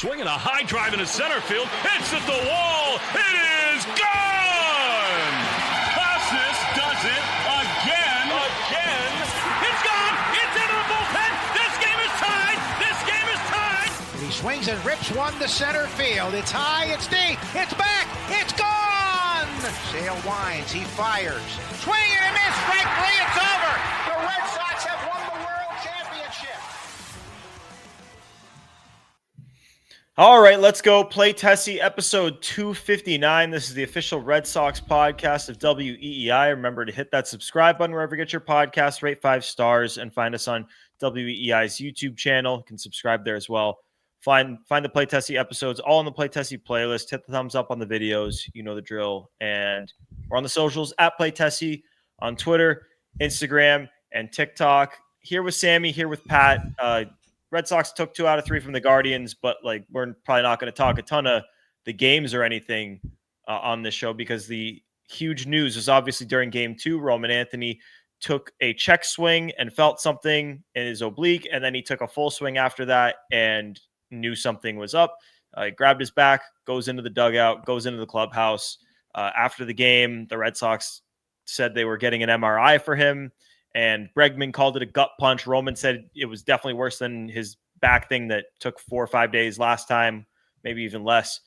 Swinging a high drive into center field. Hits at the wall. It is gone! Costas does it again. It's gone! It's into the bullpen! This game is tied! He swings and rips one to center field. It's high, it's deep, it's back, it's gone! Sale winds, he fires. Swing and a miss, strike three, it's over! The Red Sox have won the World Championship! All right, let's go. Play Tessie, episode 259. This is the official Red Sox podcast of WEEI. Remember to hit that subscribe button wherever you get your podcast, rate 5 stars, and find us on WEEI's YouTube channel. You can subscribe there as well. Find the Play Tessie episodes all on the Play Tessie playlist. Hit the thumbs up on the videos. You know the drill. And we're on the socials at Play Tessie on Twitter, Instagram, and TikTok. Here with Sammy, here with Pat. Red Sox took 2 out of 3 from the Guardians, but we're probably not going to talk a ton of the games or anything on this show because the huge news was obviously during Game 2. Roman Anthony took a check swing and felt something in his oblique, and then he took a full swing after that and knew something was up. He grabbed his back, goes into the dugout, goes into the clubhouse. After the game, the Red Sox said they were getting an MRI for him. And Bregman called it a gut punch. Roman said it was definitely worse than his back thing that took 4 or 5 days last time, maybe even less.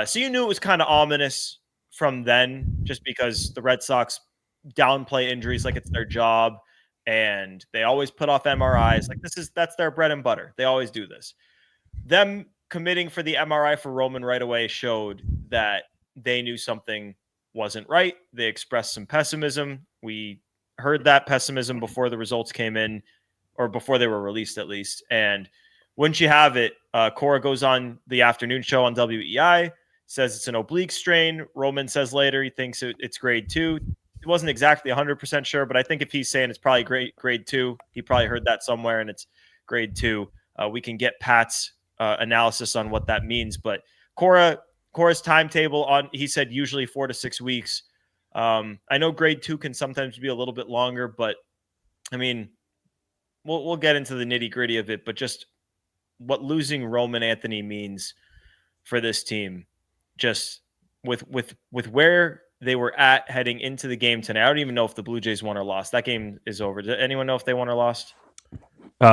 So you knew it was kind of ominous from then, just because the Red Sox downplay injuries like it's their job, and they always put off MRIs. That's their bread and butter. They always do this. Them committing for the MRI for Roman right away showed that they knew something wasn't right. They expressed some pessimism. We heard that pessimism before the results came in, or before they were released at least. And wouldn't you have it, Cora goes on the afternoon show on WEI, says it's an oblique strain. Roman says later he thinks it's grade 2. He wasn't exactly 100% sure, but I think if he's saying it's probably grade 2, he probably heard that somewhere and it's grade 2. We can get Pat's analysis on what that means. But Cora's timetable he said usually 4 to 6 weeks. I know grade 2 can sometimes be a little bit longer, but I mean, we'll get into the nitty gritty of it, but just what losing Roman Anthony means for this team, just with where they were at heading into the game tonight. I don't even know if the Blue Jays won or lost. That game is over. Does anyone know if they won or lost?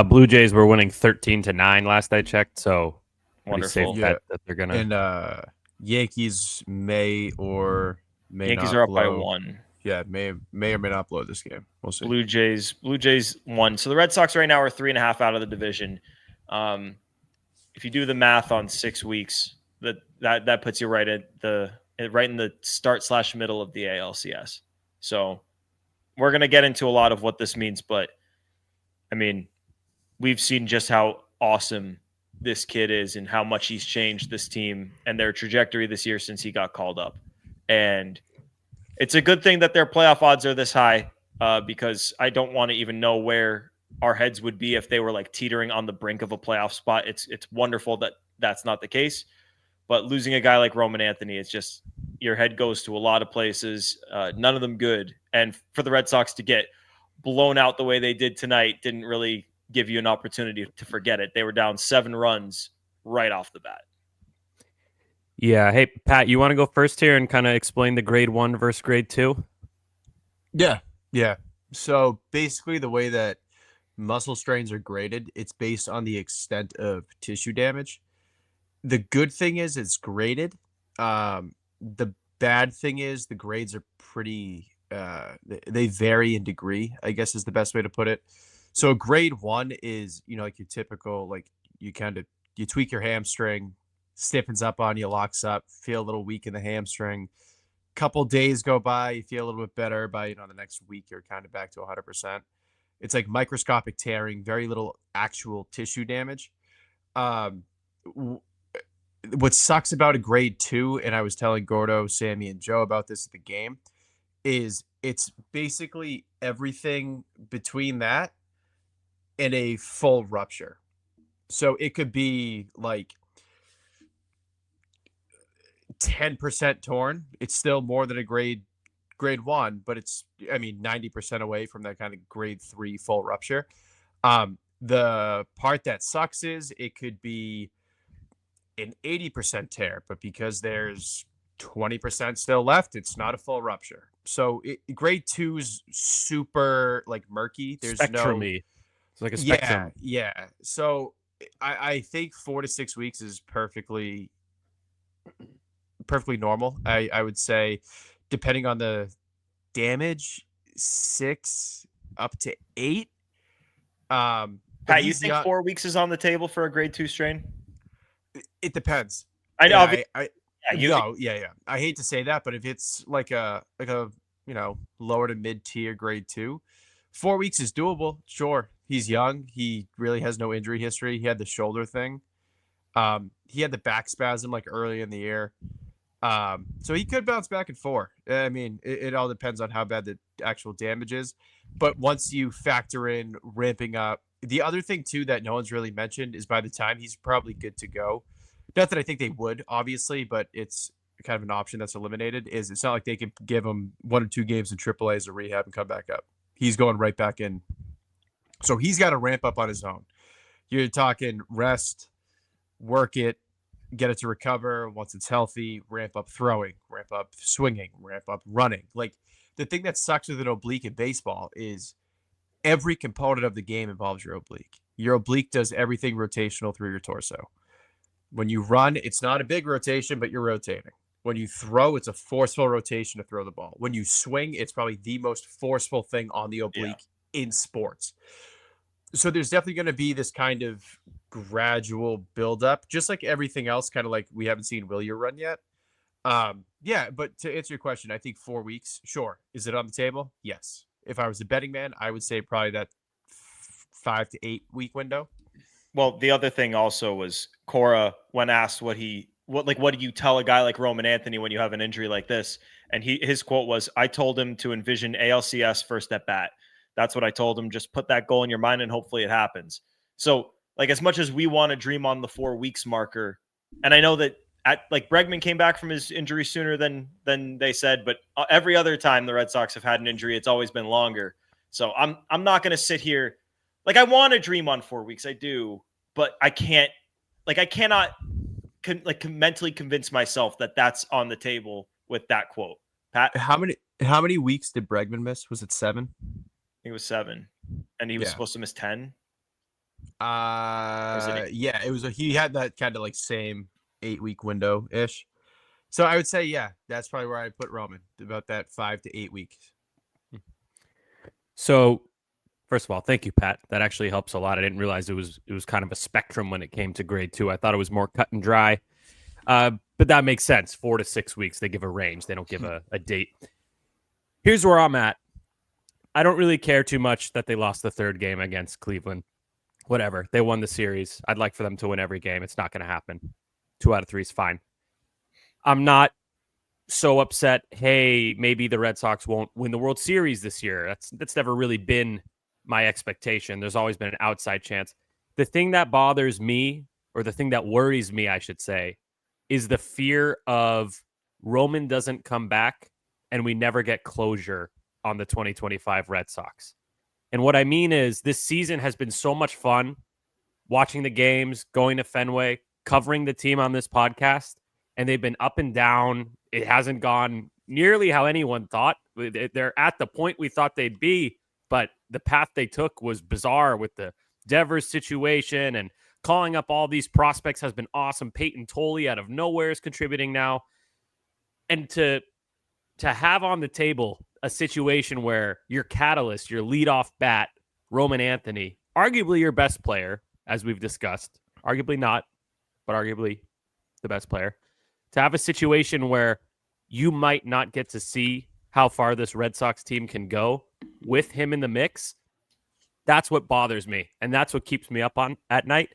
Blue Jays were winning 13-9 last I checked, so wonderful. Safe bet that they're gonna. And Yankees may or may Yankees not are up blow. by 1. Yeah, may or may not blow this game. We'll see. Blue Jays won. So the Red Sox right now are 3.5 out of the division. If you do the math on 6 weeks, that puts you right in the start/middle of the ALCS. So we're gonna get into a lot of what this means, but I mean, we've seen just how awesome this kid is and how much he's changed this team and their trajectory this year since he got called up. And it's a good thing that their playoff odds are this high, because I don't want to even know where our heads would be if they were teetering on the brink of a playoff spot. It's wonderful that that's not the case, but losing a guy like Roman Anthony, it's just your head goes to a lot of places, none of them good. And for the Red Sox to get blown out the way they did tonight didn't really give you an opportunity to forget it. They were down 7 runs right off the bat. Yeah. Hey, Pat, you want to go first here and kind of explain the grade 1 versus grade 2? Yeah. So basically the way that muscle strains are graded, it's based on the extent of tissue damage. The good thing is it's graded. The bad thing is the grades are pretty, they vary in degree, I guess is the best way to put it. So grade 1 is, your typical, you tweak your hamstring, stiffens up on you, locks up, feel a little weak in the hamstring. Couple days go by, you feel a little bit better. By the next week, you're kind of back to 100%. It's like microscopic tearing, very little actual tissue damage. What sucks about a grade 2, and I was telling Gordo, Sammy, and Joe about this at the game, is it's basically everything between that and a full rupture. So it could be 10% torn. It's still more than a grade 1, but it's 90% away from that kind of grade 3 full rupture. The part that sucks is it could be an 80% tear, but because there's 20% still left, it's not a full rupture. So grade 2's super like murky. There's no, Spectrum-y. It's like a spectrum. yeah. So I think 4 to 6 weeks is perfectly normal. I would say, depending on the damage, 6 up to 8. But Pat, you think 4 weeks is on the table for a grade 2 strain? It depends. I know. Yeah. I hate to say that, but if it's like a lower to mid tier grade 2, 4 weeks is doable. Sure, he's young. He really has no injury history. He had the shoulder thing. He had the back spasm like early in the year. So he could bounce back in 4. I mean, it all depends on how bad the actual damage is. But once you factor in ramping up, the other thing too that no one's really mentioned is by the time he's probably good to go. Not that I think they would, obviously, but it's kind of an option that's eliminated. Is it's not like they could give him 1 or 2 games in AAA as a rehab and come back up. He's going right back in. So he's got to ramp up on his own. You're talking rest, work it, get it to recover. Once it's healthy, ramp up throwing, ramp up swinging, ramp up running. Like, the thing that sucks with an oblique in baseball is every component of the game involves your oblique. Your oblique does everything rotational through your torso. When you run, it's not a big rotation, but you're rotating. When you throw, it's a forceful rotation to throw the ball. When you swing, it's probably the most forceful thing on the oblique in sports. So there's definitely going to be this kind of gradual buildup, just like everything else, kind of like we haven't seen Willier run yet. Yeah, but to answer your question, I think 4 weeks, sure. Is it on the table? Yes. If I was a betting man, I would say probably that 5 to 8 week window. Well, the other thing also was Cora, when asked what do you tell a guy like Roman Anthony when you have an injury like this? And his quote was, "I told him to envision ALCS first at bat. That's what I told him. Just put that goal in your mind and hopefully it happens." So, like, as much as we want to dream on the 4 weeks marker, and I know that Bregman came back from his injury sooner than they said, but every other time the Red Sox have had an injury, it's always been longer. So I'm not going to sit here. Like, I want to dream on 4 weeks. I do, but I can't. Like, I cannot mentally convince myself that that's on the table with that quote. Pat, how many weeks did Bregman miss? Was it 7? I think it was 7, and he was supposed to miss 10. Yeah, it was. He had that kind of like same 8-week window ish. So I would say, yeah, that's probably where I put Roman, about that 5 to 8 weeks. So, first of all, thank you, Pat. That actually helps a lot. I didn't realize it was kind of a spectrum when it came to grade 2. I thought it was more cut and dry. But that makes sense. 4 to 6 weeks. They give a range. They don't give a date. Here's where I'm at. I don't really care too much that they lost the 3rd game against Cleveland. Whatever. They won the series. I'd like for them to win every game. It's not going to happen. 2 out of 3 is fine. I'm not so upset, hey, maybe the Red Sox won't win the World Series this year. That's never really been my expectation. There's always been an outside chance. The thing that bothers me, or the thing that worries me, I should say, is the fear of Roman doesn't come back and we never get closure on the 2025 Red Sox. And what I mean is, this season has been so much fun watching the games, going to Fenway, covering the team on this podcast, and they've been up and down. It hasn't gone nearly how anyone thought. They're at the point we thought they'd be, but the path they took was bizarre with the Devers situation, and calling up all these prospects has been awesome. Peyton Tolley out of nowhere is contributing now. And to have on the table a situation where your catalyst, your leadoff bat, Roman Anthony, arguably your best player, as we've discussed, arguably not, but arguably the best player, to have a situation where you might not get to see how far this Red Sox team can go with him in the mix, that's what bothers me. And that's what keeps me up at night.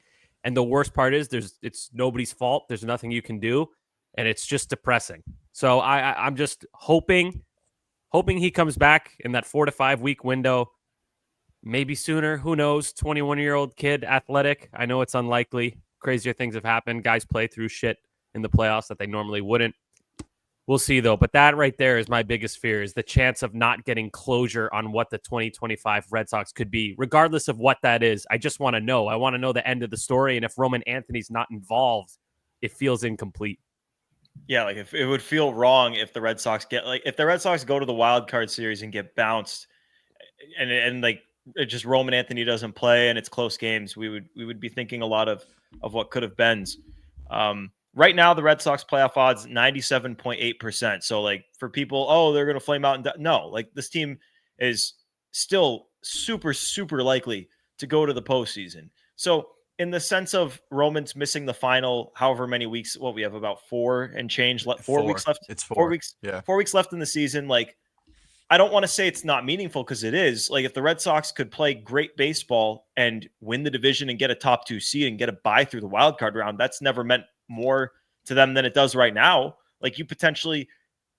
And the worst part is it's nobody's fault. There's nothing you can do. And it's just depressing. So I'm just hoping he comes back in that 4 to 5 week window, maybe sooner. Who knows? 21-year-old kid, athletic. I know it's unlikely. Crazier things have happened. Guys play through shit in the playoffs that they normally wouldn't. We'll see, though. But that right there is my biggest fear, is the chance of not getting closure on what the 2025 Red Sox could be, regardless of what that is. I just want to know. I want to know the end of the story. And if Roman Anthony's not involved, it feels incomplete. Yeah, like if it would feel wrong if the Red Sox if the Red Sox go to the wild card series and get bounced, and like it just Roman Anthony doesn't play and it's close games, we would be thinking a lot of what could have been. Right now, the Red Sox playoff odds 97.8%. So like for people, oh, they're gonna flame out and no, like this team is still super likely to go to the postseason. So in the sense of Roman's missing the final, however many weeks, we have about 4 and change left, 4 weeks left. It's 4. 4 weeks. Yeah. 4 weeks left in the season. Like, I don't want to say it's not meaningful because it is. Like, if the Red Sox could play great baseball and win the division and get a top 2 seed and get a bye through the wild card round, that's never meant more to them than it does right now. Like, you potentially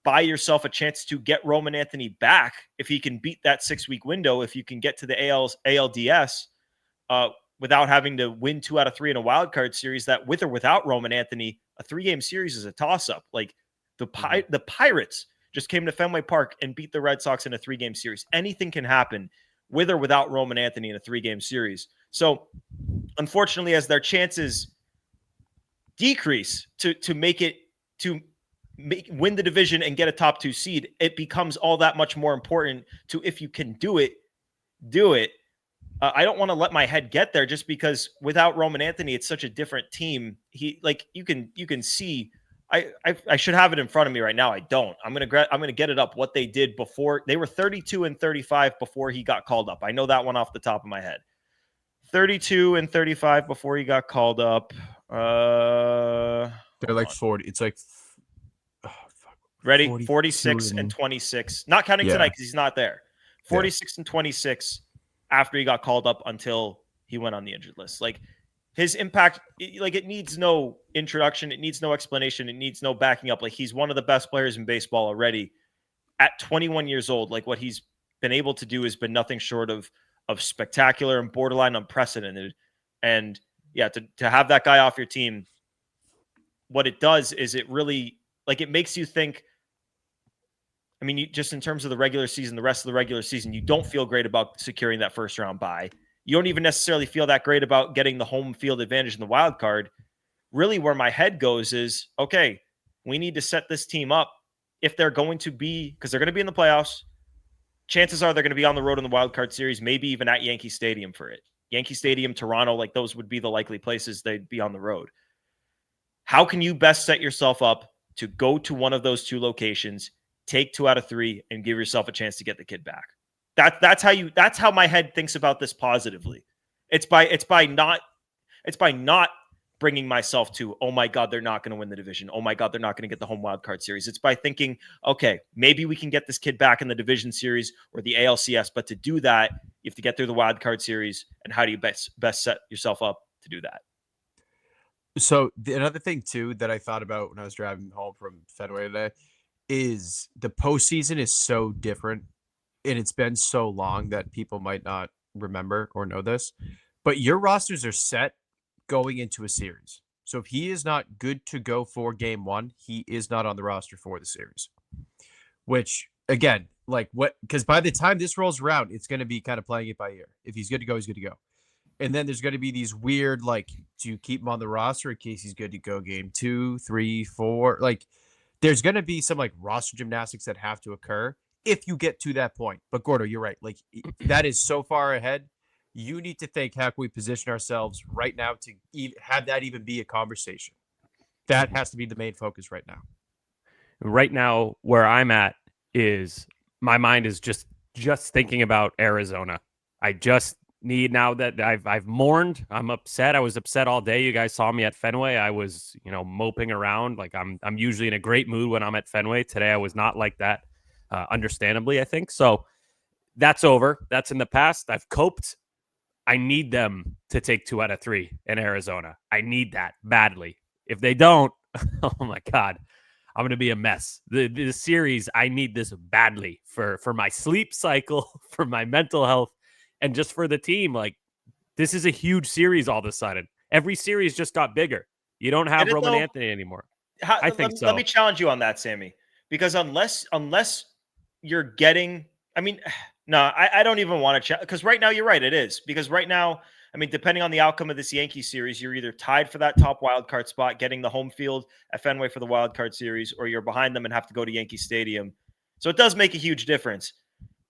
buy yourself a chance to get Roman Anthony back if he can beat that 6-week window. If you can get to the ALDS, without having to win 2 out of 3 in a wild card series, that with or without Roman Anthony, a 3-game series is a toss-up. Like the Pirates just came to Fenway Park and beat the Red Sox in a 3-game series. Anything can happen with or without Roman Anthony in a 3-game series. So unfortunately, as their chances decrease to win the division and get a top 2 seed, it becomes all that much more important to, if you can do it, do it. I don't want to let my head get there just because without Roman Anthony, it's such a different team. He like you can see. I should have it in front of me right now. I don't. I'm gonna get it up. What they did before, they were 32-35 before he got called up. I know that one off the top of my head. 32-35 before he got called up. They're like 40. It's like ready 46-26. Not counting tonight because he's not there. 46-26. After he got called up until he went on the injured list. Like his impact, it needs no introduction. It needs no explanation. It needs no backing up. Like he's one of the best players in baseball already at 21 years old. Like what he's been able to do has been nothing short of spectacular and borderline unprecedented. And yeah, to have that guy off your team, what it does is it really, like, it makes you think, I mean, you, just in terms of the regular season, the rest of the regular season, you don't feel great about securing that first round bye. You don't even necessarily feel that great about getting the home field advantage in the wild card. Really, where my head goes is, okay, we need to set this team up if they're going to be, because they're going to be in the playoffs. Chances are they're going to be on the road in the wild card series, maybe even at Yankee Stadium for it. Yankee Stadium, Toronto, like those would be the likely places they'd be on the road. How can you best set yourself up to go to one of those 2 locations, take 2 out of 3, and give yourself a chance to get the kid back? That's how my head thinks about this positively. It's by not bringing myself to, oh my God, they're not going to win the division. Oh my God, they're not going to get the home wild card series. It's by thinking, okay, maybe we can get this kid back in the division series or the ALCS. But to do that, you have to get through the wild card series. And how do you best set yourself up to do that? So another thing too that I thought about when I was driving home from Fenway today is the postseason is so different, and it's been so long that people might not remember or know this, but your rosters are set going into a series. So if he is not good to go for game 1, he is not on the roster for the series, which again, like what, because by the time this rolls around, it's going to be kind of playing it by ear. If he's good to go, he's good to go. And then there's going to be these weird, like, do you keep him on the roster in case he's good to go game 2, 3, 4? Like, there's going to be some like roster gymnastics that have to occur if you get to that point. But Gordo, you're right. Like, that is so far ahead. You need to think, how can we position ourselves right now to have that even be a conversation? That has to be the main focus right now. Right now, where I'm at is my mind is just thinking about Arizona. I just need, now that I've mourned, I'm upset. I was upset all day. You guys saw me at Fenway. I was, moping around. Like I'm usually in a great mood when I'm at Fenway. Today I was not like that. Understandably, I think. So that's over. That's in the past. I've coped. I need them to take 2 out of 3 in Arizona. I need that badly. If they don't, oh my God, I'm going to be a mess. The series, I need this badly for my sleep cycle, for my mental health, and just for the team. Like, this is a huge series all of a sudden. Every series just got bigger. You don't have Roman Anthony anymore. I think so. Let me challenge you on that, Sammy, because unless you're getting, I mean, no, I don't even want to because right now you're right. It is because right now I mean, depending on the outcome of this Yankees series, you're either tied for that top wild card spot, getting the home field at Fenway for the wild card series, or you're behind them and have to go to Yankee Stadium. So it does make a huge difference.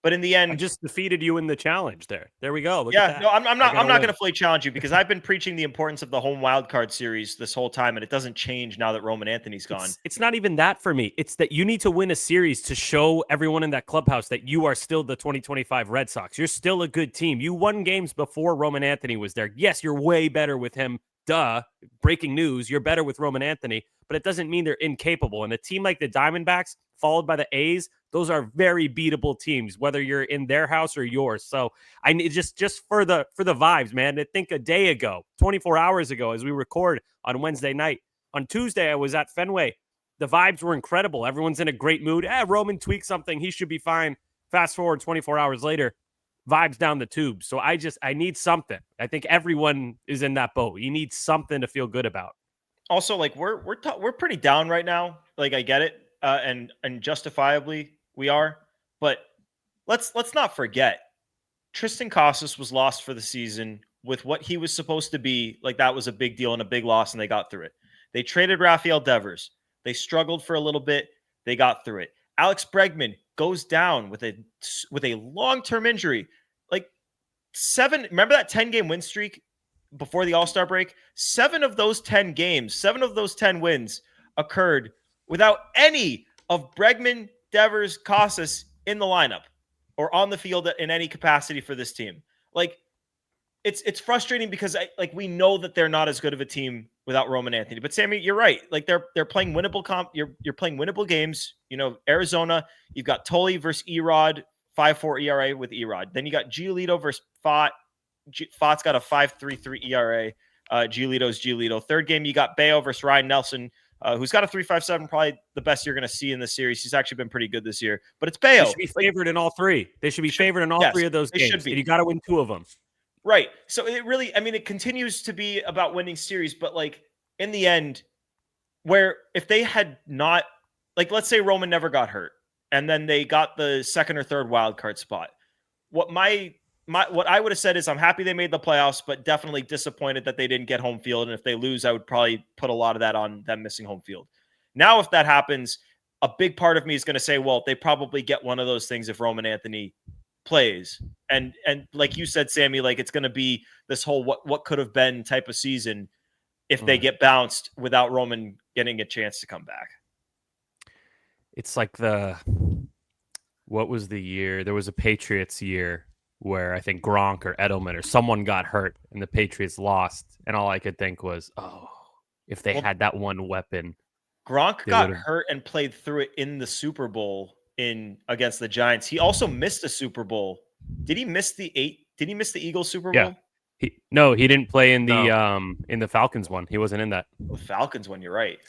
But in the end, I just defeated you in the challenge there. There we go. Look yeah, at that. no, I'm not going win. to fully challenge you because I've been preaching the importance of the home wild card series this whole time, and it doesn't change now that Roman Anthony's gone. It's not even that for me. It's that you need to win a series to show everyone in that clubhouse that you are still the 2025 Red Sox. You're still a good team. You won games before Roman Anthony was there. Yes, you're way better with him. Duh. Breaking news. You're better with Roman Anthony, but it doesn't mean they're incapable. And a team like the Diamondbacks, followed by the A's, those are very beatable teams, whether you're in their house or yours. So I need just for the vibes, man. I think a day ago, 24 hours ago, as we record on Wednesday night, on Tuesday, I was at Fenway. The vibes were incredible. Everyone's in a great mood. Roman tweaked something. He should be fine. Fast forward 24 hours later, vibes down the tube. So I need something. I think everyone is in that boat. You need something to feel good about. Also, like we're pretty down right now. Like I get it, and justifiably we are. But let's not forget, Tristan Casas was lost for the season with what he was supposed to be. Like that was a big deal and a big loss, and they got through it. They traded Rafael Devers. They struggled for a little bit. They got through it. Alex Bregman goes down with a long-term injury. Like remember that 10-game win streak before the All-Star break? 7 of those 10 wins occurred without any of Bregman, Devers, Casas in the lineup or on the field in any capacity for this team. Like it's frustrating because we know that they're not as good of a team without Roman Anthony. But Sammy, you're right. Like they're playing winnable you're playing winnable games. You know, Arizona, you've got Tully versus Erod, 5.4 ERA with Erod. Then you got Giolito versus Fott. Fott's got a 5.33 ERA. Giolito's Giolito. Third game, you got Bayo versus Ryan Nelson, who's got a 3.57, probably the best you're going to see in this series. He's actually been pretty good this year. But it's Bayo. They should be favored in all three. They should be favored in all three of those games. Should be. And you got to win 2 of them. Right. So it really, I mean, it continues to be about winning series, but like in the end, where if they had not, like, let's say Roman never got hurt and then they got the second or third wild card spot. What what I would have said is I'm happy they made the playoffs, but definitely disappointed that they didn't get home field. And if they lose, I would probably put a lot of that on them missing home field. Now, if that happens, a big part of me is going to say, well, they probably get one of those things if Roman Anthony plays. And like you said, Sammy, like it's going to be this whole what could have been type of season if they get bounced without Roman getting a chance to come back. It's like what was the year? There was a Patriots year where I think Gronk or Edelman or someone got hurt and the Patriots lost. And all I could think was, if they had that one weapon. Gronk got hurt and played through it in the Super Bowl against the Giants. He also missed a Super Bowl. Did he miss the Eagles Super Bowl? Yeah. He didn't play in the Falcons one. He wasn't in that. The Falcons one, you're right.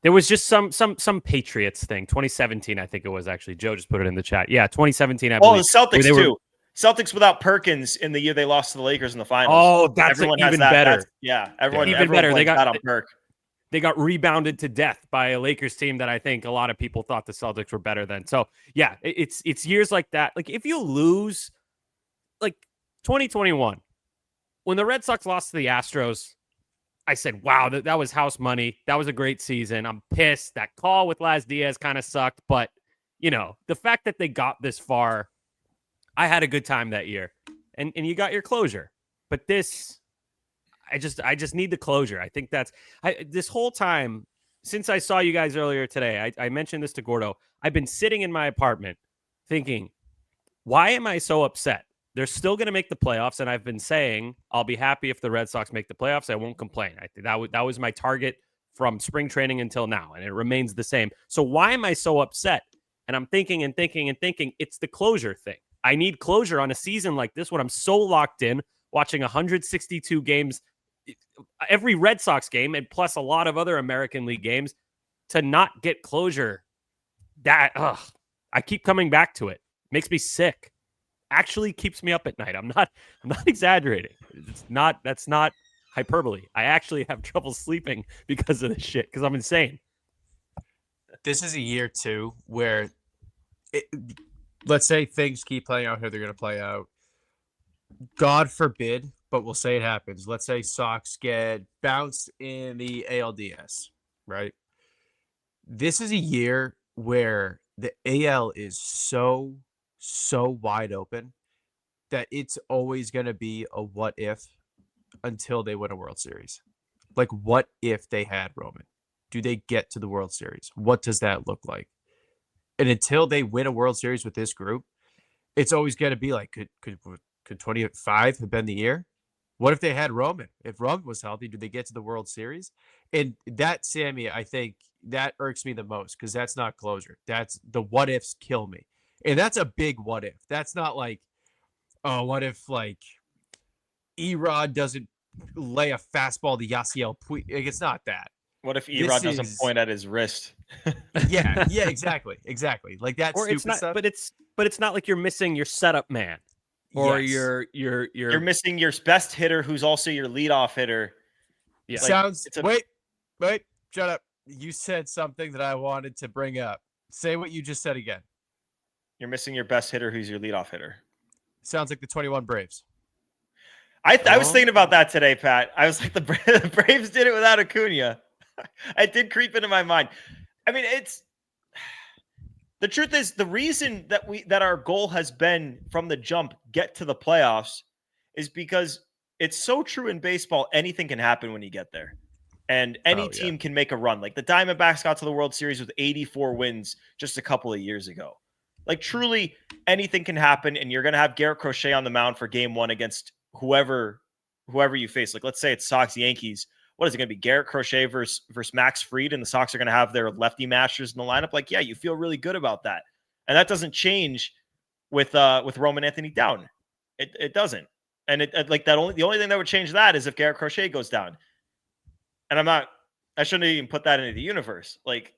There was just some Patriots thing. 2017, I think it was actually. Joe just put it in the chat. Yeah, 2017, I believe. Oh, the Celtics too. Celtics without Perkins in the year they lost to the Lakers in the finals. Oh, that's even better. Everyone better. They got that on Perk. They got rebounded to death by a Lakers team that I think a lot of people thought the Celtics were better than. So yeah, it's years like that. Like if you lose, like 2021, when the Red Sox lost to the Astros, I said, wow, that was house money. That was a great season. I'm pissed. That call with Laz Diaz kind of sucked. But, the fact that they got this far, I had a good time that year. And you got your closure. But this, I just need the closure. I think this whole time, since I saw you guys earlier today, I mentioned this to Gordo. I've been sitting in my apartment thinking, why am I so upset? They're still going to make the playoffs, and I've been saying I'll be happy if the Red Sox make the playoffs. I won't complain. I think that was my target from spring training until now, and it remains the same. So why am I so upset? And I'm thinking and thinking and thinking. It's the closure thing. I need closure on a season like this when I'm so locked in, watching 162 games, every Red Sox game, and plus a lot of other American League games, to not get closure. I keep coming back to it. Makes me sick. Actually keeps me up at night. I'm not exaggerating. That's not hyperbole. I actually have trouble sleeping because of this shit, because I'm insane. This is a year too where let's say things keep playing out how they're going to play out. God forbid but we'll say it happens. Let's say Sox get bounced in the ALDS, right? This is a year where the AL is so wide open that it's always going to be a what if until they win a World Series. Like, what if they had Roman? Do they get to the World Series? What does that look like? And until they win a World Series with this group, it's always going to be like, could 25 have been the year? What if they had Roman? If Roman was healthy, do they get to the World Series? And that, Sammy, I think that irks me the most because that's not closure. That's the what ifs kill me. And that's a big what if. That's not like, oh, what if like Erod doesn't lay a fastball to Yasiel Puig? Like, it's not that. What if Erod doesn't point at his wrist? yeah, exactly. Like that or stupid it's not, stuff. but it's not like you're missing your setup man, or Yes. you're missing your best hitter, who's also your leadoff hitter. Yeah. Wait, shut up. You said something that I wanted to bring up. Say what you just said again. You're missing your best hitter, who's your leadoff hitter. Sounds like the 21 Braves. I was thinking about that today, Pat. I was like, the Braves did it without Acuna. It did creep into my mind. I mean, the truth is, the reason that our goal has been from the jump get to the playoffs is because it's so true in baseball. Anything can happen when you get there, and any team can make a run. Like the Diamondbacks got to the World Series with 84 wins just a couple of years ago. Like truly, anything can happen, and you're going to have Garrett Crochet on the mound for Game 1 against whoever you face. Like let's say it's Sox Yankees. What is it going to be? Garrett Crochet versus Max Fried, and the Sox are going to have their lefty masters in the lineup. Like, yeah, you feel really good about that, and that doesn't change with Roman Anthony down. It doesn't, and the only thing that would change that is if Garrett Crochet goes down. And I shouldn't even put that into the universe. Like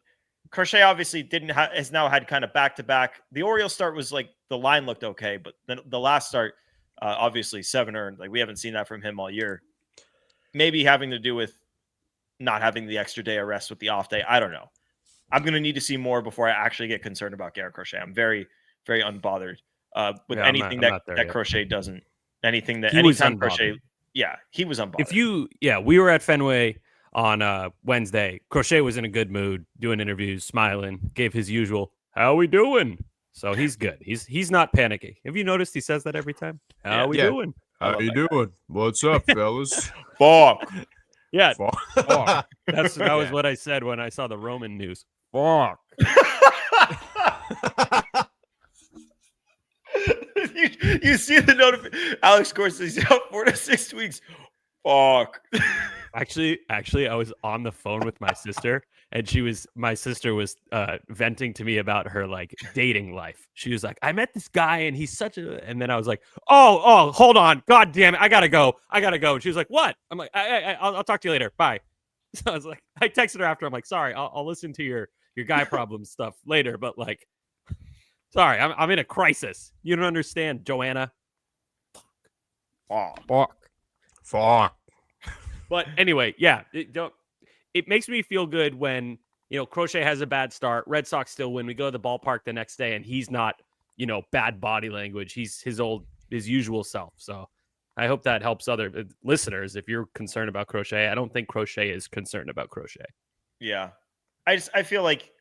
Crochet obviously has now had kind of back to back. The Orioles start was like the line looked okay, but then the last start, obviously 7 earned. Like we haven't seen that from him all year. Maybe having to do with not having the extra day of rest with the off day. I don't know. I'm going to need to see more before I actually get concerned about Garrett Crochet. I'm very, very unbothered with anything that Crochet doesn't. Anything that anytime Crochet. Yeah, he was unbothered. We were at Fenway on Wednesday. Crochet was in a good mood, doing interviews, smiling, gave his usual, "How we doing?" So he's good. He's not panicky. Have you noticed he says that every time? How we doing? How you doing? What's up, fellas? Fuck. Yeah. Fuck. That was what I said when I saw the Roman news. Fuck. you see the notification. Alex Corsa's out 4 to 6 weeks. Fuck. Actually, I was on the phone with my sister, and my sister was venting to me about her like dating life. She was like, "I met this guy, and he's such a," and then I was like, "Oh, hold on, God damn it, I gotta go." And she was like, "What?" I'm like, "I'll talk to you later. Bye." So I was like, I texted her after. I'm like, "Sorry, I'll listen to your guy problem stuff later, but like, sorry, I'm in a crisis. You don't understand, Joanna." Fuck. But anyway, yeah, it makes me feel good when, Crochet has a bad start. Red Sox still win. We go to the ballpark the next day and he's not, bad body language. He's his usual self. So I hope that helps other listeners. If you're concerned about Crochet, I don't think Crochet is concerned about Crochet. Yeah. I feel like,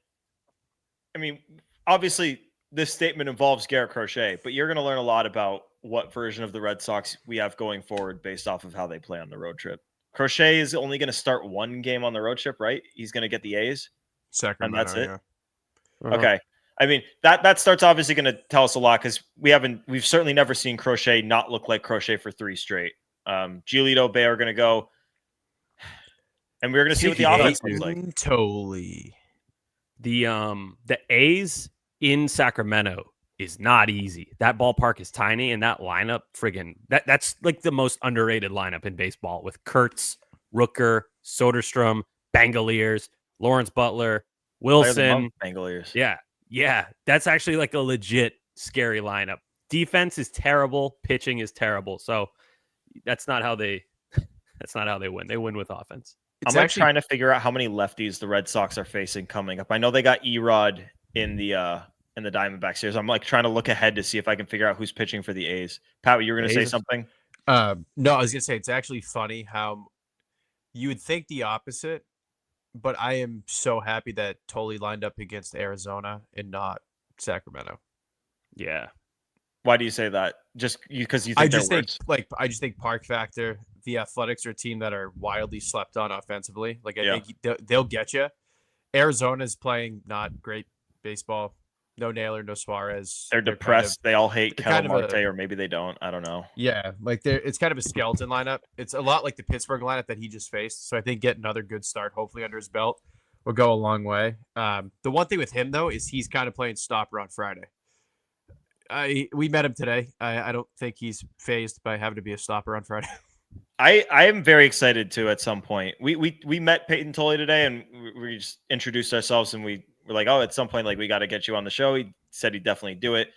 obviously this statement involves Garrett Crochet, but you're going to learn a lot about what version of the Red Sox we have going forward based off of how they play on the road trip. Crochet is only going to start one game on the road trip, right? He's going to get the A's. Sacramento, and that's it. Yeah. Okay. That start's obviously going to tell us a lot because we've certainly never seen Crochet not look like Crochet for 3 straight. Giolito, Bay are going to go, and we're going to see what the offense looks like. Totally. The A's in Sacramento is not easy. That ballpark is tiny, and that lineup, that's like the most underrated lineup in baseball with Kurtz, Rooker, Soderstrom, Bangaliers, Lawrence Butler, Wilson. Bangaliers. Yeah. That's actually like a legit scary lineup. Defense is terrible. Pitching is terrible. So that's not how they win. They win with offense. I'm trying to figure out how many lefties the Red Sox are facing coming up. I know they got Erod in the Diamondback series. I'm like trying to look ahead to see if I can figure out who's pitching for the A's. Pat, you were going to say something? No, I was gonna say it's actually funny how you would think the opposite, but I am so happy that Tully lined up against Arizona and not Sacramento. Yeah. Why do you say that? Just because you I think they're just think worse? I just think Park Factor, the Athletics are a team that are wildly slept on offensively. Like I Yeah. think they'll get you. Arizona's playing not great baseball. No Naylor, no Suarez. They're depressed. They all hate they're Ketel kind of Marte, a or maybe they don't. I don't know. yeah, like it's kind of a skeleton lineup. It's a lot like the Pittsburgh lineup that he just faced. So I think getting another good start, hopefully under his belt, will go a long way. The one thing with him though is he's kind of playing stopper on Friday. We met him today. I don't think he's phased by having to be a stopper on Friday. I am very excited to at some point. We met Peyton Tully today, and we just introduced ourselves, and we were like, oh, at some point, like, we got to get you on the show. He said he'd definitely do it.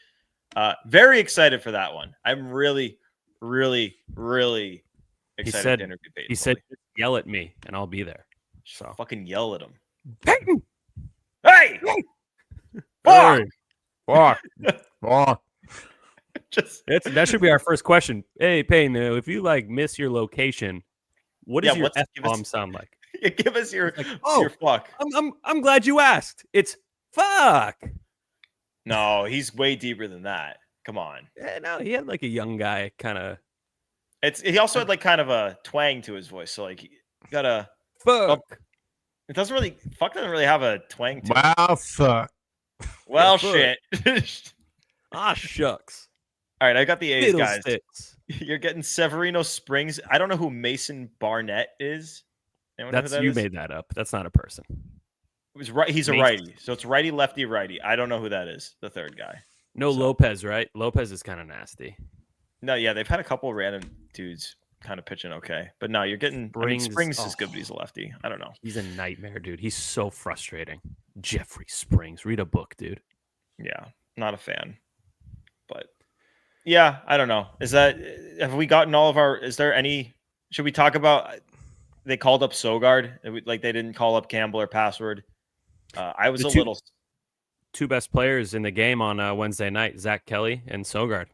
Very excited for that one. I'm really, really, really excited to interview Peyton. He said, "Yell at me, and I'll be there." So fucking yell at him. Peyton, hey, fuck, Fuck. Fuck. that should be our first question. Hey, Peyton, if you like miss your location, what does your F-bomb sound like? Give us your like, your fuck. I'm glad you asked. It's fuck. No, he's way deeper than that. Come on. Yeah, no, he had like a young guy kind of. He also had like kind of a twang to his voice, so like you gotta fuck. It doesn't really have a twang to it. Wow, fuck. Well, Yeah, shit. Ah, shucks. All right, I got the A's, guys. Sticks. You're getting Severino Springs. I don't know who Mason Barnett is. That's you made that up. That's not a person. It was right. He's a righty, so it's righty, lefty, righty. I don't know who that is. The third guy. No, so. Lopez, right? Lopez is kind of nasty. No, yeah, they've had a couple of random dudes kind of pitching okay, but no, you're getting Springs is good, but he's a lefty. I don't know. He's a nightmare, dude. He's so frustrating. Jeffrey Springs, read a book, dude. Yeah, not a fan, but yeah, I don't know. Have we gotten all of our? Is there any? Should we talk about? They called up Sogard, like they didn't call up Campbell or Password. I was two best players in the game on Wednesday night: Zach Kelly and Sogard.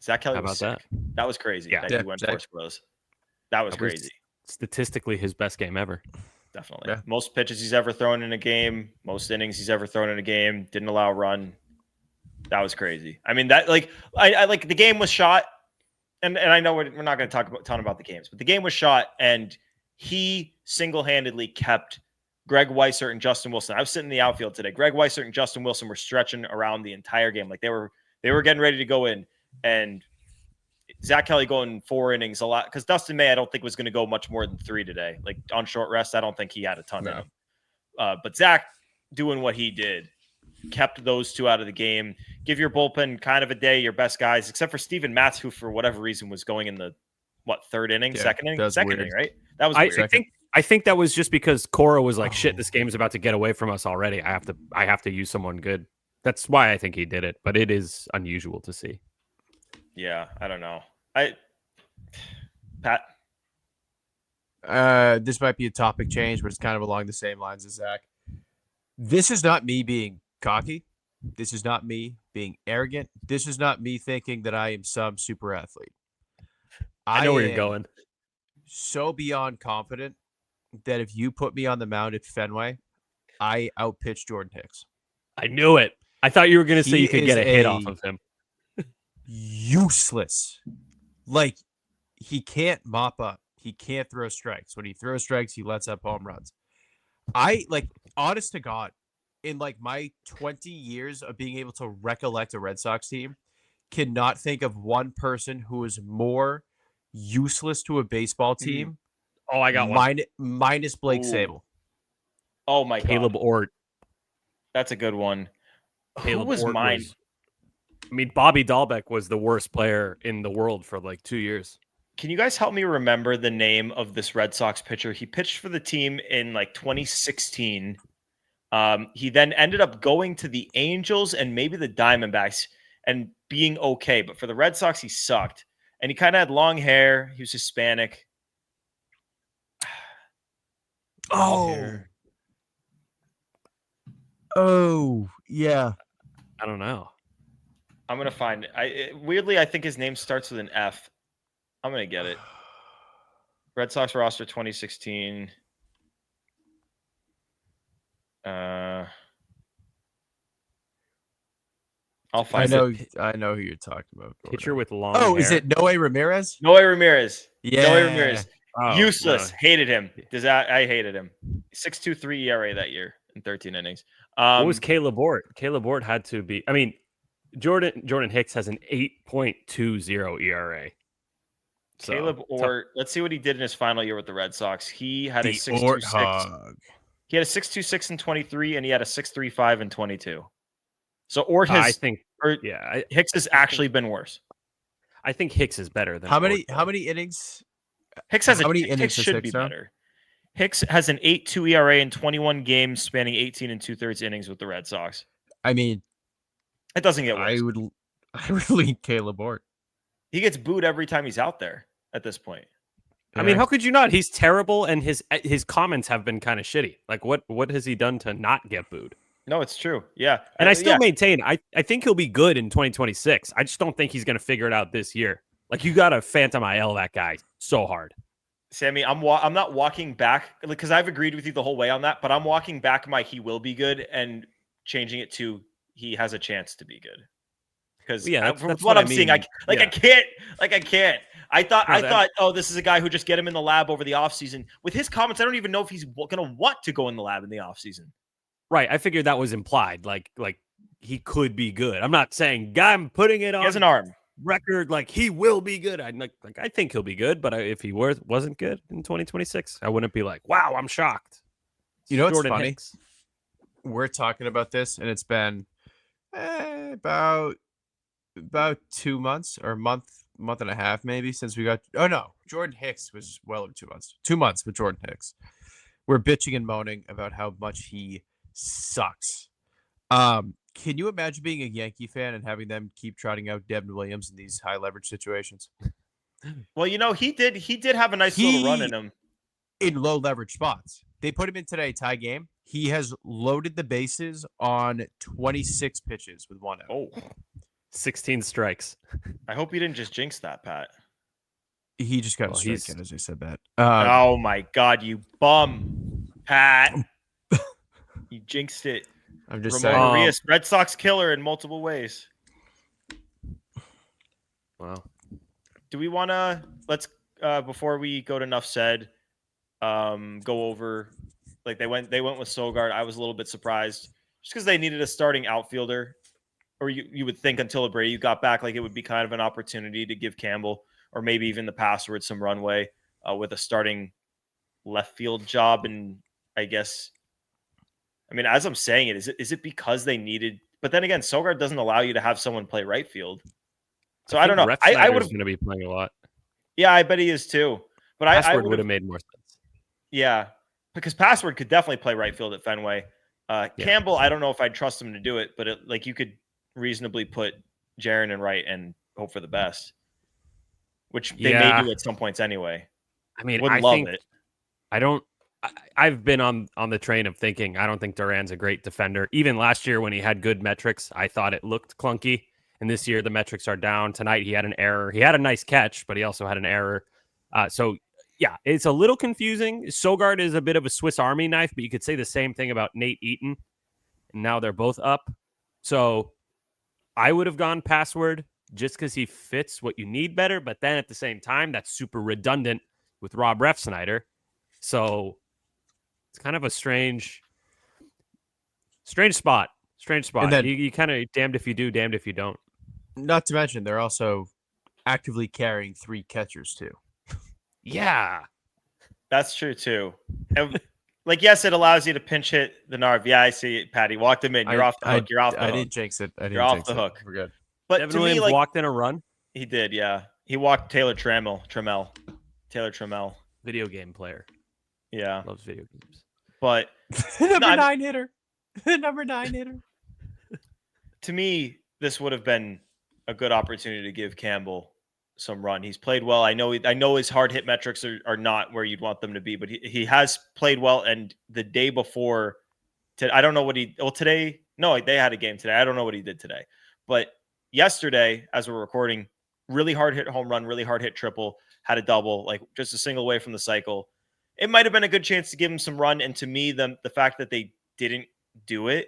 Zach Kelly. How about that? That was crazy. Yeah, that he went for squirrels. That was crazy. Statistically, his best game ever. Definitely. Yeah. Most pitches he's ever thrown in a game. Most innings he's ever thrown in a game. Didn't allow a run. That was crazy. I mean, that I like the game was shot, and I know we're not going to talk a ton about the games, but the game was shot, and he single-handedly kept Greg Weissert and Justin Wilson. I was sitting in the outfield today. Greg Weissert and Justin Wilson were stretching around the entire game, like they were getting ready to go in, and Zach Kelly going 4 innings a lot because Dustin May I don't think was going to go much more than 3 today. Like on short rest, I don't think he had a ton in him. But Zach doing what he did. Kept those two out of the game. Give your bullpen kind of a day, your best guys, except for Steven Matz, who for whatever reason was going in the third inning, second inning, right? That was weird. I think that was just because Cora was like, shit, this game's about to get away from us already. I have to use someone good. That's why I think he did it, but it is unusual to see. Yeah, I don't know. Pat. This might be a topic change, but it's kind of along the same lines as Zach. This is not me being cocky. This is not me being arrogant. This is not me thinking that I am some super athlete. I know where you're going. So beyond confident that if you put me on the mound at Fenway, I outpitch Jordan Hicks. I knew it. I thought you were going to say you could get a hit off of him. Useless. Like, he can't mop up. He can't throw strikes. When he throws strikes, he lets up home runs. Honest to God, in like my 20 years of being able to recollect a Red Sox team, cannot think of one person who is more useless to a baseball team. Oh, I got one. Minus Blake Sable. Oh my God. Caleb Ort. That's a good one. Caleb Who was Ort mine? Bobby Dahlbeck was the worst player in the world for like 2 years. Can you guys help me remember the name of this Red Sox pitcher? He pitched for the team in like 2016. He then ended up going to the Angels and maybe the Diamondbacks and being okay. But for the Red Sox, he sucked. And he kind of had long hair. He was Hispanic. Oh, yeah. I don't know. I'm going to find it. Weirdly, I think his name starts with an F. I'm going to get it. Red Sox roster 2016. I'll find it. I know who you're talking about. Pitcher Gordo. with long Oh, hair. is it Noe Ramirez? Noe Ramirez. Yeah. Noe Ramirez. Oh, Useless. no. Hated him. I hated him. 6.23 ERA that year in 13 innings. What was Caleb Bort? Caleb Bort had to be. I mean, Jordan Hicks has an 8.20 ERA. So, Caleb Ort. Let's see what he did in his final year with the Red Sox. He had a The 6.26. He had a 6.26 in 23, and he had a 6.35 in 22. So Ort has. I think. Hicks has actually been worse. I think Hicks is better than how many innings? Hicks has how many innings Hicks should be better. Hicks has an 8.2 ERA in 21 games, spanning 18 and 2/3 innings with the Red Sox. I mean, it doesn't get worse. I would lean Caleb Bort. He gets booed every time he's out there at this point. I mean, how could you not? He's terrible, and his comments have been kind of shitty. Like, what has he done to not get booed? No, it's true. Yeah. And I still maintain, I think he'll be good in 2026. I just don't think he's going to figure it out this year. Like, you got to phantom IL that guy so hard. Sammy, I'm not walking back because I've agreed with you the whole way on that, but I'm walking back my he will be good and changing it to he has a chance to be good. Because that's what I'm seeing. I can't. I thought, oh, this is a guy who just get him in the lab over the offseason. With his comments, I don't even know if he's going to want to go in the lab in the offseason. Right. I figured that was implied. Like he could be good. I'm not saying I'm putting it on. He has an arm. Record, like he will be good. I think he'll be good, but if he wasn't good in 2026, I wouldn't be like, wow, I'm shocked. You know what's Jordan funny? Hicks. We're talking about this, and it's been about 2 months or month and a half maybe since we got. Oh no, Jordan Hicks was well over 2 months. 2 months with Jordan Hicks. We're bitching and moaning about how much he sucks. Can you imagine being a Yankee fan and having them keep trotting out Devin Williams in these high leverage situations? Well, he did have a nice little run in him. In low leverage spots. They put him in today, tie game. He has loaded the bases on 26 pitches with 1 out. Oh, 16 strikes. I hope you didn't just jinx that, Pat. He just got a strike in as I said that. Oh my God, you bum, Pat. You jinxed it. I'm just Ramon saying. Urias, Red Sox killer in multiple ways. Wow. Do we want to let's before we go to enough said, go over like they went with Sogard. I was a little bit surprised just because they needed a starting outfielder, or you would think until Brady got back, like it would be kind of an opportunity to give Campbell or maybe even the password some runway with a starting left field job. And I guess. I mean, as I'm saying it, is it because they needed? But then again, Sogard doesn't allow you to have someone play right field. So I don't know. I would have going to be playing a lot. Yeah, I bet he is too. But Password would have made more sense. Yeah, because Password could definitely play right field at Fenway. Campbell, I don't know if I'd trust him to do it, but you could reasonably put Jaron in right and hope for the best, which they may do at some points anyway. I mean, I think it. I've been on the train of thinking I don't think Duran's a great defender. Even last year when he had good metrics, I thought it looked clunky. And this year the metrics are down. Tonight he had an error. He had a nice catch, but he also had an error. So yeah, it's a little confusing. Sogard is a bit of a Swiss Army knife, but you could say the same thing about Nate Eaton. And now they're both up. So I would have gone Password just because he fits what you need better. But then at the same time, that's super redundant with Rob Refsnyder. So it's kind of a strange spot. And then, you kind of damned if you do, damned if you don't. Not to mention, they're also actively carrying 3 catchers too. Yeah. That's true too. And, yes, it allows you to pinch hit the Narv. Yeah, I see it, Patty. Walked him in. You're off the hook. You're off the hook. I didn't jinx it. You're off the hook. We're good. But Devin to Williams me, walked in a run? He did, yeah. He walked Taylor Trammell. Taylor Trammell. Video game player. Yeah. Loves video games. But the number 9 hitter. The number 9 hitter. To me, this would have been a good opportunity to give Campbell some run. He's played well. I know his hard hit metrics are not where you'd want them to be, but he has played well. And the day before, I don't know what today. No, they had a game today. I don't know what he did today, but yesterday, as we're recording, really hard hit home run, really hard hit triple. had a double, like just a single away from the cycle. It might have been a good chance to give him some run. And to me, the fact that they didn't do it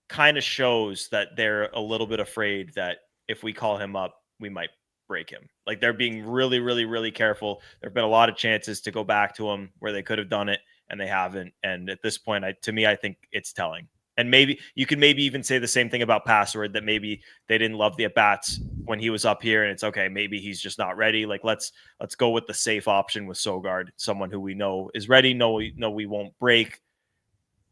kind of shows that they're a little bit afraid that if we call him up, we might break him. Like they're being really, really, really careful. There have been a lot of chances to go back to him where they could have done it and they haven't. And at this point, to me, I think it's telling. And maybe you can maybe even say the same thing about Password, that maybe they didn't love the at-bats when he was up here and it's okay. Maybe he's just not ready. Like let's go with the safe option with Sogard, someone who we know is ready. No, we won't break.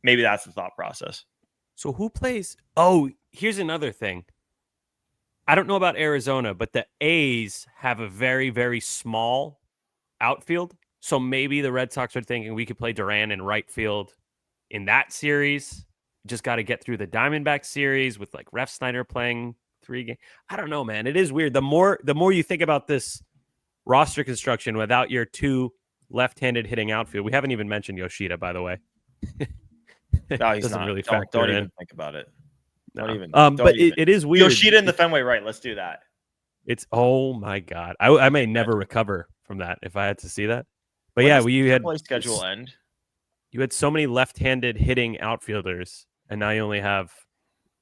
Maybe that's the thought process. So who plays? Oh, here's another thing. I don't know about Arizona, but the A's have a very, very small outfield. So maybe the Red Sox are thinking we could play Duran in right field in that series. Just got to get through the Diamondback series with like Ref Snyder playing 3 games. I don't know, man. It is weird. The more you think about this roster construction without your 2 left-handed hitting outfield, we haven't even mentioned Yoshida, by the way. No, he's doesn't not. really factor don't in. even think about it. Don't even. But it is weird. Yoshida in the Fenway right. Let's do that. It's oh my god. I may never recover from that if I had to see that. But yeah, you had schedule end. You had so many left-handed hitting outfielders, and now you only have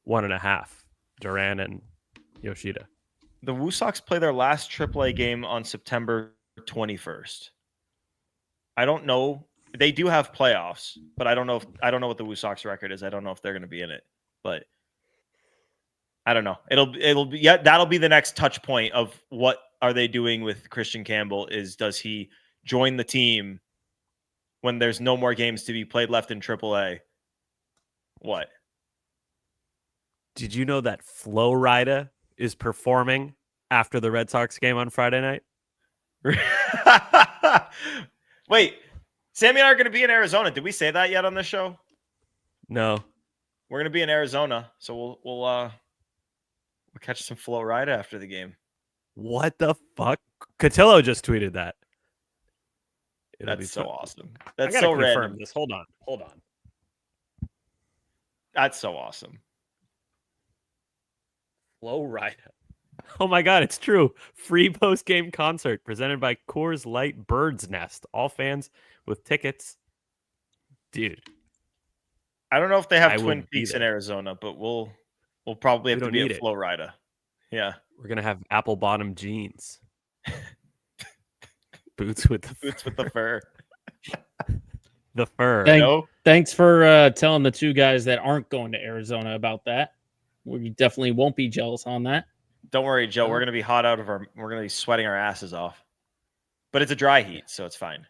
1.5, Duran and Yoshida. The Woo Sox play their last AAA game on September 21st. I don't know. They do have playoffs, but I don't know what the Woo Sox record is. I don't know if they're going to be in it, but I don't know. It'll be that'll be the next touch point of what are they doing with Kristian Campbell. Does he join the team when there's no more games to be played left in AAA? What? Did you know that Flo Rida is performing after the Red Sox game on Friday night? Wait, Sammy and I are going to be in Arizona. Did we say that yet on this show? No. We're going to be in Arizona, so we'll catch some Flo Rida after the game. What the fuck? Cotillo just tweeted that. That's so awesome. That's I gotta so confirm random. this. Hold on. That's so awesome. Flo Rida. Oh my god, it's true. Free post-game concert presented by Coors Light Bird's Nest. All fans with tickets. Dude. I don't know if they have Twin Peaks in Arizona, but we'll probably have to be at Flo Rida. Yeah. We're gonna have apple bottom jeans. Boots with the fur. The fur. Thanks for telling the 2 guys that aren't going to Arizona about that. We definitely won't be jealous on that. Don't worry, Joe. We're gonna be we're gonna be sweating our asses off. But it's a dry heat, so it's fine.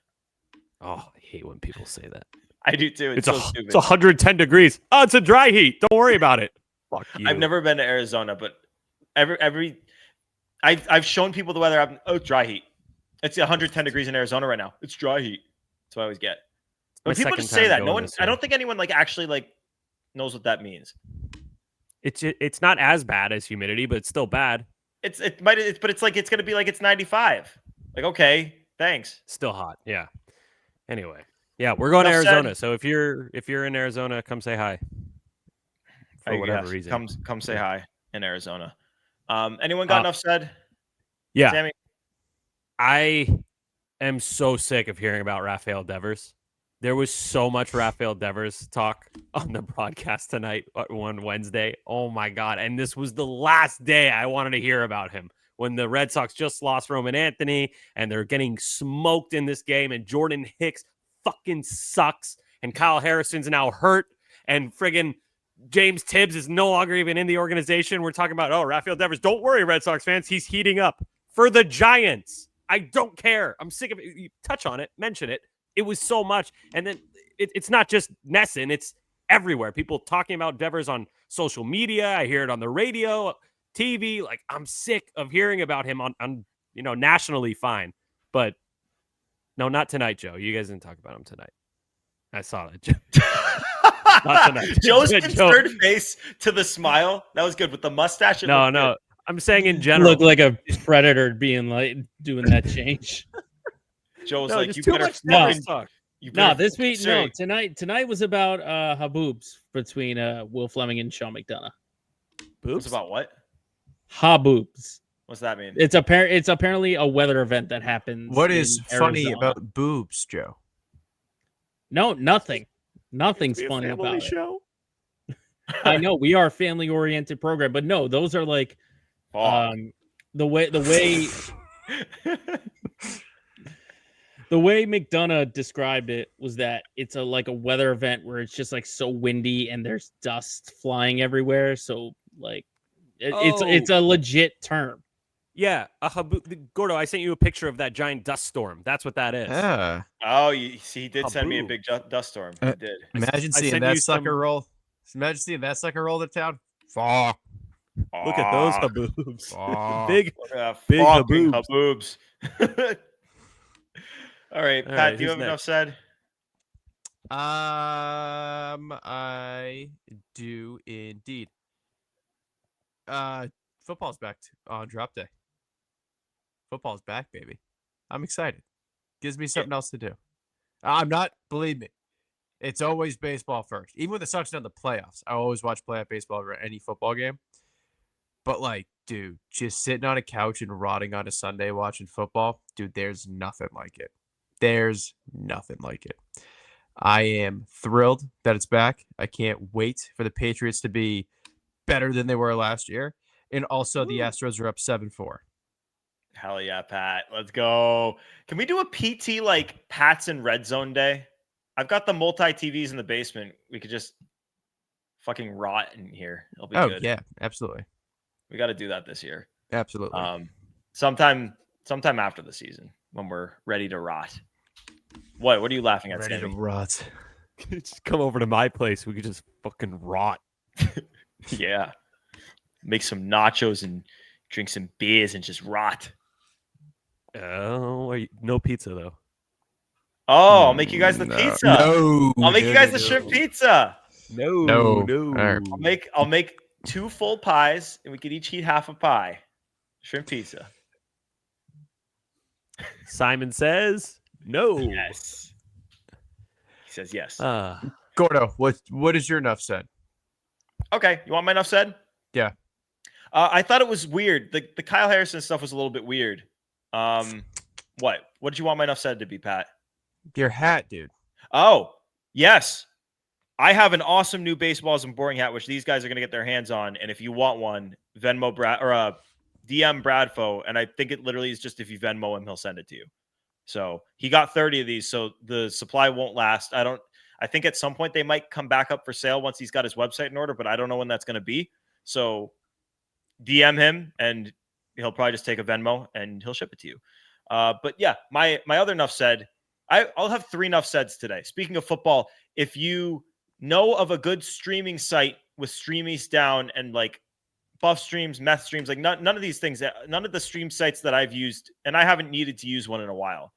Oh, I hate when people say that. I do too. It's so stupid. It's 110 degrees. Oh, it's a dry heat. Don't worry about it. Fuck you. I've never been to Arizona, but I've shown people the weather. It's dry heat. It's 110 degrees in Arizona right now. It's dry heat. That's what I always get. But people just say that. No one. I don't think anyone actually knows what that means. It's not as bad as humidity, but it's still bad. But it's gonna be it's 95. Like, okay, thanks. Still hot. Yeah. Anyway, yeah, we're going to Arizona. So if you're in Arizona, come say hi. For whatever reason, come say hi in Arizona. Anyone got enough said? Yeah. Sammy? I am so sick of hearing about Rafael Devers. There was so much Rafael Devers talk on the broadcast tonight on Wednesday. Oh, my God. And this was the last day I wanted to hear about him when the Red Sox just lost Roman Anthony and they're getting smoked in this game and Jordan Hicks fucking sucks and Kyle Harrison's now hurt and friggin' James Tibbs is no longer even in the organization. We're talking about, Rafael Devers. Don't worry, Red Sox fans. He's heating up for the Giants. I don't care. I'm sick of it. You touch on it, mention it. It was so much. And then it's not just Nesson. It's everywhere. People talking about Devers on social media. I hear it on the radio, TV. I'm sick of hearing about him on nationally fine. But no, not tonight, Joe. You guys didn't talk about him tonight. I saw that, Joe. Not tonight. Joe's concerned face to the smile. That was good with the mustache. No. I'm saying in general. Look like a predator doing that change. Joe's you too better much talk. This week, no. Tonight was about haboobs between Will Fleming and Sean McDonough. Boobs? About what? Haboobs. What's that mean? It's apparently a weather event that happens. What is in funny Arizona. about boobs, Joe? No, nothing. Nothing's funny about it. I know we are a family oriented program, but no, those are like the way the way McDonough described it was that it's like a weather event where it's just like so windy and there's dust flying everywhere. So like it's a legit term. Yeah, Gordo, I sent you a picture of that giant dust storm. That's what that is. Yeah. Oh, you see, he did send me a Haboob. big dust storm. He did. Imagine I seeing sent that you sucker some- roll. Imagine seeing that sucker roll to town. Fuck. Look at those Aw, haboobs. Aw. Big. look at that big fucking haboobs. haboobs. All right, All Pat, right, do you who's have enough next? said? I do indeed. Football's back on drop day. Football's back, baby. I'm excited. Gives me something else to do. I'm not, believe me. It's always baseball first. Even when the Sox are in the playoffs, I always watch playoff baseball over any football game. But like, dude, just sitting on a couch and rotting on a Sunday watching football, dude, there's nothing like it. There's nothing like it. I am thrilled that it's back. I can't wait for the Patriots to be better than they were last year. And also the Astros are up 7-4. Hell yeah, Pat. Let's go. Can we do a PT like Pats and Red Zone day? I've got the multi TVs in the basement. We could just fucking rot in here. It'll be good. Yeah, absolutely. We got to do that this year. Absolutely. Sometime after the season when we're ready to rot. What are you laughing at, Ready to Sammy? rot. Just come over to my place. We could just fucking rot. Yeah. Make some nachos and drink some beers and just rot. Oh, no pizza though. Oh, I'll make you guys the pizza. No. I'll make you guys the shrimp pizza. No. All right. I'll make 2 full pies and we could each eat half a pie. Shrimp pizza. Simon says no. Yes. He says yes. Gordo, what is your enough said? Okay, you want my enough said? Yeah. I thought it was weird. The Kyle Harrison stuff was a little bit weird. What did you want my enough said to be, Pat? Your hat, dude. Oh, yes. I have an awesome new Baseballs and Boring hat, which these guys are going to get their hands on. And if you want one, Venmo Brad or DM Bradfo. And I think it literally is just if you Venmo him, he'll send it to you. So he got 30 of these. So the supply won't last. I think at some point they might come back up for sale once he's got his website in order, but I don't know when that's going to be. So DM him and he'll probably just take a Venmo and he'll ship it to you. But yeah, my other enough said, I'll have 3 enough saids today. Speaking of football, if you know of a good streaming site with streamies down and like buff streams, meth streams, like none of these things, none of the stream sites that I've used, and I haven't needed to use one in a while,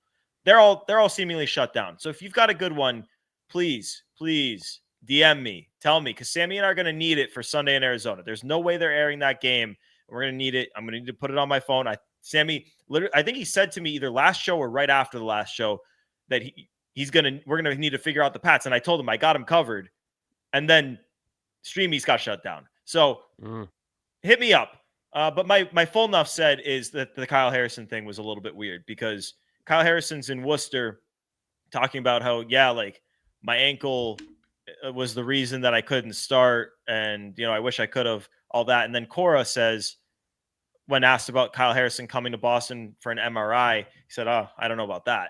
they're all seemingly shut down. So if you've got a good one, please DM me, tell me, because Sammy and I are going to need it for Sunday in Arizona. There's no way they're airing that game. We're going to need it. I'm going to need to put it on my phone. Sammy, literally, I think he said to me either last show or right after the last show that we're going to need to figure out the Pats. And I told him I got him covered. And then Streamies got shut down. So hit me up. But my full enough said is that the Kyle Harrison thing was a little bit weird because Kyle Harrison's in Worcester talking about how, like my ankle was the reason that I couldn't start. And, I wish I could have all that. And then Cora says, when asked about Kyle Harrison coming to Boston for an MRI, he said, "Oh, I don't know about that."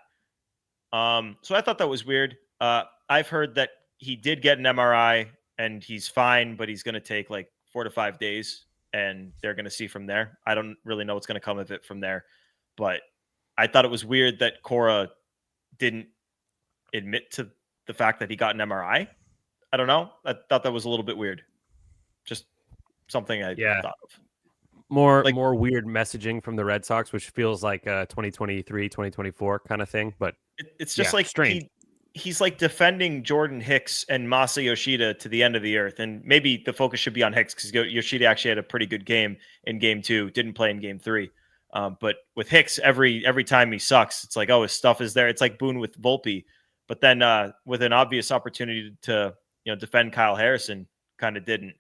So I thought that was weird. I've heard that he did get an MRI and he's fine, but he's going to take like 4 to 5 days and they're going to see from there. I don't really know what's going to come of it from there, but I thought it was weird that Cora didn't admit to the fact that he got an MRI. I don't know. I thought that was a little bit weird. Just something I thought of. More weird messaging from the Red Sox, which feels like a 2023, 2024 kind of thing. But it's just like strange. He's like defending Jordan Hicks and Masa Yoshida to the end of the earth. And maybe the focus should be on Hicks because Yoshida actually had a pretty good game in game 2, didn't play in game 3. But with Hicks, every time he sucks, it's like, oh, his stuff is there. It's like Boone with Volpe. But then with an obvious opportunity to defend Kyle Harrison, kind of didn't.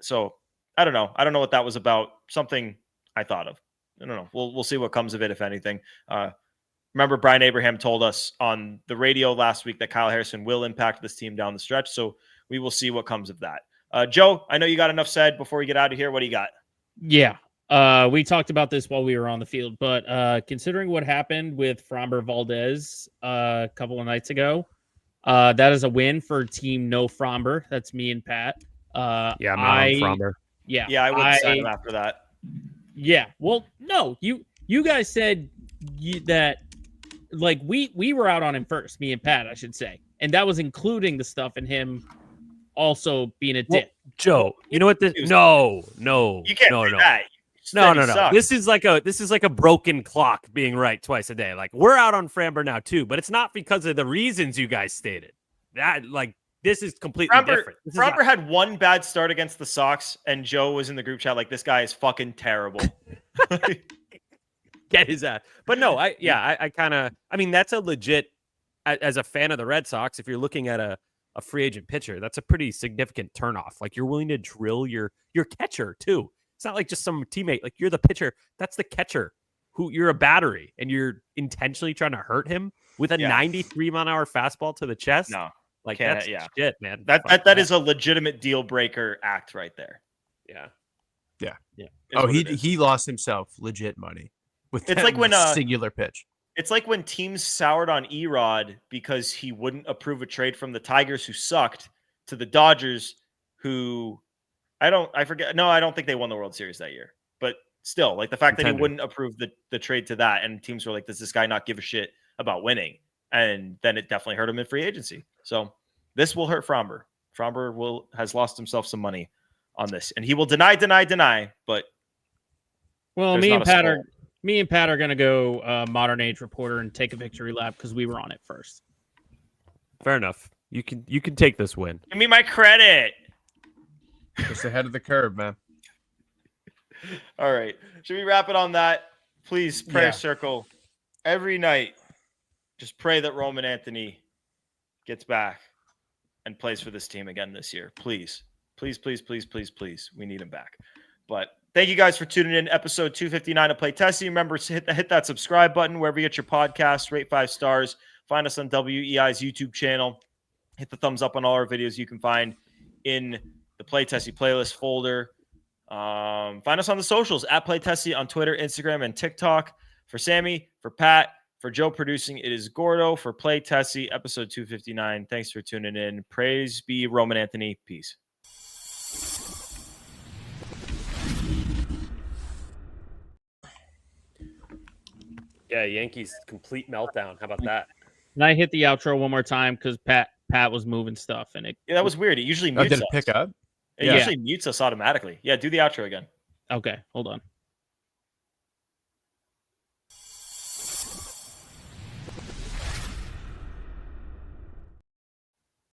So I don't know. I don't know what that was about. Something I thought of. I don't know. We'll see what comes of it, if anything. Remember, Brian Abraham told us on the radio last week that Kyle Harrison will impact this team down the stretch. So we will see what comes of that. Joe, I know you got enough said before we get out of here. What do you got? Yeah. We talked about this while we were on the field, but considering what happened with Framber Valdez a couple of nights ago, that is a win for Team No Framber. That's me and Pat. Yeah, I'm not on Framber. Yeah, I wouldn't sign him after that. Yeah. Well, no, you guys said that like we were out on him first, me and Pat, I should say. And that was including the stuff in him also being a dick. Joe, you know what this no. You can't do that. No. This is like a broken clock being right twice a day. Like, we're out on Framber now too, but it's not because of the reasons you guys stated. That like this is completely different. Framber had one bad start against the Sox, and Joe was in the group chat like, this guy is fucking terrible. Get his ass. But no, I mean, that's a legit, as a fan of the Red Sox, if you're looking at a free agent pitcher, that's a pretty significant turnoff. Like, you're willing to drill your catcher too. It's not like just some teammate. Like, you're the pitcher. That's the catcher. Who you're a battery, and you're intentionally trying to hurt him with a 93-mile-an-hour fastball to the chest. No, like that's shit, man. That is a legitimate deal breaker act right there. Yeah. Oh, he lost himself legit money with it's like when singular pitch. It's like when teams soured on Erod because he wouldn't approve a trade from the Tigers, who sucked, to the Dodgers, who I don't think they won the World Series that year. But still, like, the fact that he wouldn't approve the trade to that, and teams were like, does this guy not give a shit about winning? And then it definitely hurt him in free agency. So this will hurt Framber. Framber has lost himself some money on this, and he will deny. But well, me and Pat are gonna go modern age reporter and take a victory lap because we were on it first. Fair enough. You can take this win. Give me my credit. Just ahead of the curve, man. All right. Should we wrap it on that? Please, prayer circle every night. Just pray that Roman Anthony gets back and plays for this team again this year. Please. Please. We need him back. But thank you guys for tuning in. Episode 259 of Play Tessie. Remember to hit that subscribe button wherever you get your podcasts. Rate 5 stars. Find us on WEI's YouTube channel. Hit the thumbs up on all our videos you can find in the Play Tessie playlist folder. Find us on the socials at Play Tessie on Twitter, Instagram, and TikTok. For Sammy, for Pat, for Joe producing, it is Gordo. For Play Tessie, episode 259. Thanks for tuning in. Praise be Roman Anthony. Peace. Yeah, Yankees complete meltdown. How about that? And I hit the outro one more time because Pat was moving stuff, and that was weird. It usually mutes Did it us. pick up? It usually mutes us automatically. Yeah, do the outro again. Okay, hold on.